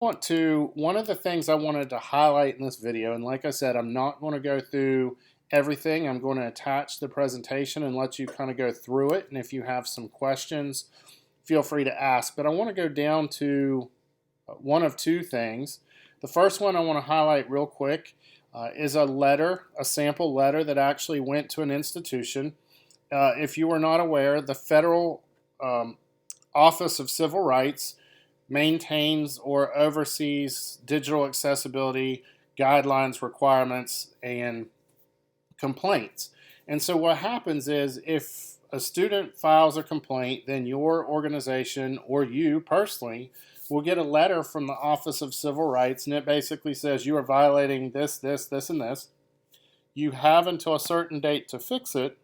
One of the things I wanted to highlight in this video, and like I said, I'm not going to go through everything. I'm going to attach the presentation and let you kind of go through it. And if you have some questions, feel free to ask. But I want to go down to one of two things. The first one I want to highlight real quick is a letter, a sample letter that actually went to an institution. If you are not aware, the Federal Office of Civil Rights maintains or oversees digital accessibility guidelines, requirements, and complaints. And so what happens is if a student files a complaint, then your organization or you personally will get a letter from the Office of Civil Rights, and it basically says you are violating this, this, this, and this. You have until a certain date to fix it,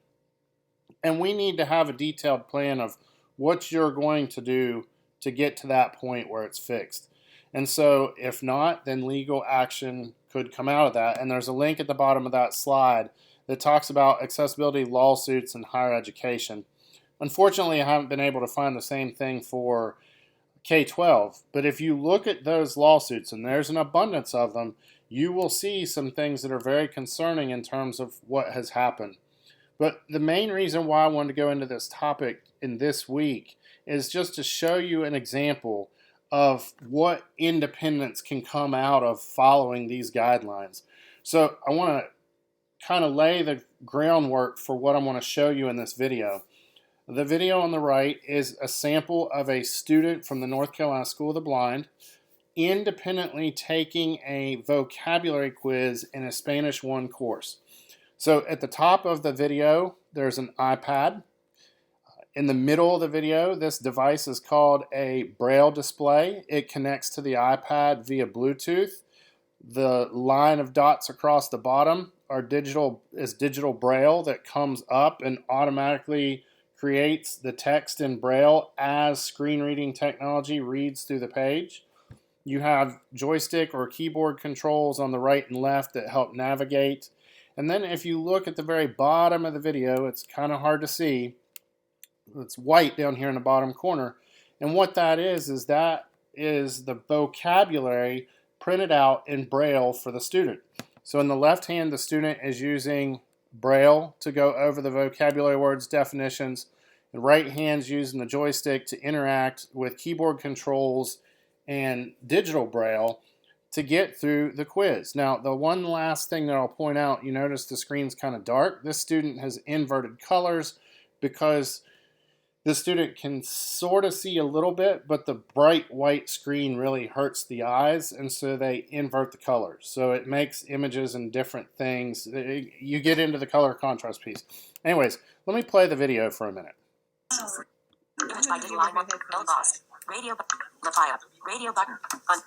and we need to have a detailed plan of what you're going to do to get to that point where it's fixed. And so if not, then legal action could come out of that. And there's a link at the bottom of that slide that talks about accessibility lawsuits in higher education. Unfortunately, I haven't been able to find the same thing for K-12, but if you look at those lawsuits, and there's an abundance of them, you will see some things that are very concerning in terms of what has happened. But the main reason why I wanted to go into this topic in this week is just to show you an example of what independence can come out of following these guidelines. So I want to kind of lay the groundwork for what I want to show you in this video. The video on the right is a sample of a student from the North Carolina School of the Blind independently taking a vocabulary quiz in a Spanish 1 course. So at the top of the video, there's an iPad. In the middle of the video, this device is called a Braille display. It connects to the iPad via Bluetooth. The line of dots across the bottom is digital Braille that comes up and automatically creates the text in Braille as screen reading technology reads through the page. You have joystick or keyboard controls on the right and left that help navigate. And then if you look at the very bottom of the video, it's kind of hard to see. It's white down here in the bottom corner. And what that is the vocabulary printed out in Braille for the student. So in the left hand, the student is using Braille to go over the vocabulary words, definitions. The right hand's using the joystick to interact with keyboard controls and digital Braille to get through the quiz. Now, the one last thing that I'll point out, you notice the screen's kind of dark. This student has inverted colors because the student can sort of see a little bit, but the bright white screen really hurts the eyes, and so they invert the colors. So it makes images and different things. You get into the color contrast piece. Anyways, let me play the video for a minute. Image by radio button, fire, radio button,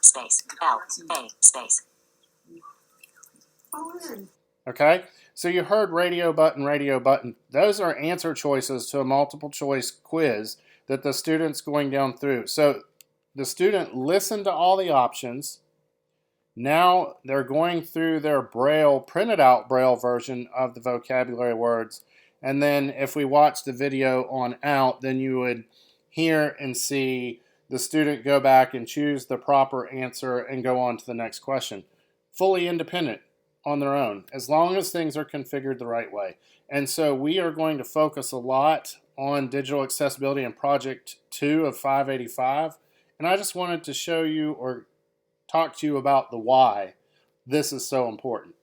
space, L, A, space. Okay, so you heard radio button, radio button. Those are answer choices to a multiple choice quiz that the student's going down through. So the student listened to all the options. Now they're going through their Braille, printed out Braille version of the vocabulary words. And then if we watch the video on out, then you would hear and see the student go back and choose the proper answer and go on to the next question. Fully independent on their own, as long as things are configured the right way. And so we are going to focus a lot on digital accessibility in Project 2 of 585. And I just wanted to show you or talk to you about the why this is so important.